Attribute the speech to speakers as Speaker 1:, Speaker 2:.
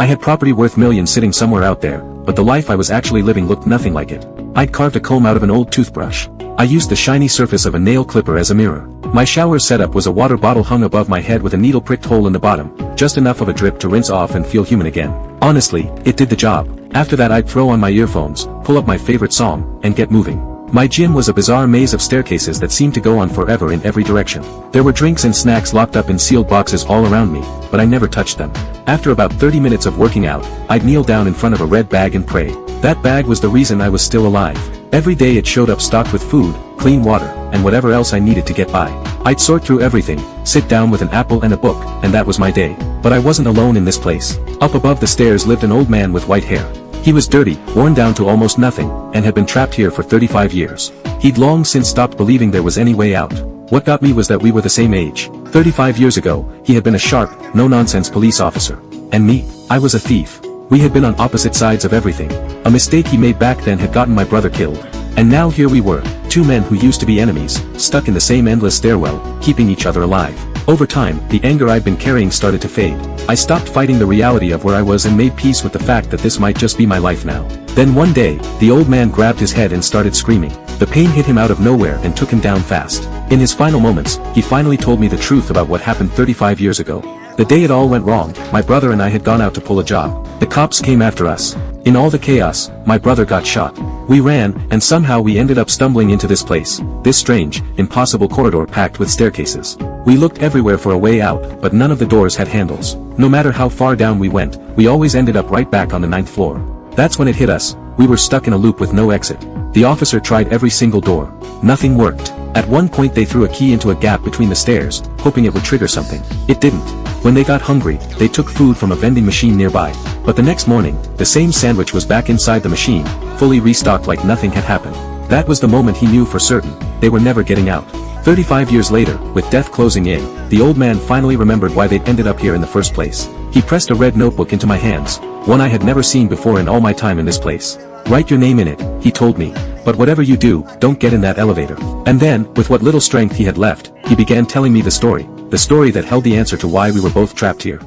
Speaker 1: I had property worth millions sitting somewhere out there, but the life I was actually living looked nothing like it. I'd carved a comb out of an old toothbrush. I used the shiny surface of a nail clipper as a mirror. My shower setup was a water bottle hung above my head with a needle pricked hole in the bottom, just enough of a drip to rinse off and feel human again. Honestly, it did the job. After that I'd throw on my earphones, pull up my favorite song, and get moving. My gym was a bizarre maze of staircases that seemed to go on forever in every direction. There were drinks and snacks locked up in sealed boxes all around me, but I never touched them. After about 30 minutes of working out, I'd kneel down in front of a red bag and pray. That bag was the reason I was still alive. Every day it showed up stocked with food, clean water, and whatever else I needed to get by. I'd sort through everything, sit down with an apple and a book, and that was my day. But I wasn't alone in this place. Up above the stairs lived an old man with white hair. He was dirty, worn down to almost nothing, and had been trapped here for 35 years. He'd long since stopped believing there was any way out. What got me was that we were the same age. 35 years ago, he had been a sharp, no-nonsense police officer. And me, I was a thief. We had been on opposite sides of everything. A mistake he made back then had gotten my brother killed. And now here we were, two men who used to be enemies, stuck in the same endless stairwell, keeping each other alive. Over time, the anger I'd been carrying started to fade. I stopped fighting the reality of where I was and made peace with the fact that this might just be my life now. Then one day, the old man grabbed his head and started screaming. The pain hit him out of nowhere and took him down fast. In his final moments, he finally told me the truth about what happened 35 years ago. The day it all went wrong, my brother and I had gone out to pull a job. The cops came after us. In all the chaos, my brother got shot. We ran, and somehow we ended up stumbling into this place, this strange, impossible corridor packed with staircases. We looked everywhere for a way out, but none of the doors had handles. No matter how far down we went, we always ended up right back on the 9th floor. That's when it hit us. We were stuck in a loop with no exit. The officer tried every single door. Nothing worked. At one point they threw a key into a gap between the stairs, hoping it would trigger something. It didn't. When they got hungry, they took food from a vending machine nearby. But the next morning, the same sandwich was back inside the machine, fully restocked like nothing had happened. That was the moment he knew for certain, they were never getting out. 35 years later, with death closing in, the old man finally remembered why they'd ended up here in the first place. He pressed a red notebook into my hands, one I had never seen before in all my time in this place. Write your name in it, he told me. But whatever you do, don't get in that elevator. And then, with what little strength he had left, he began telling me the story that held the answer to why we were both trapped here.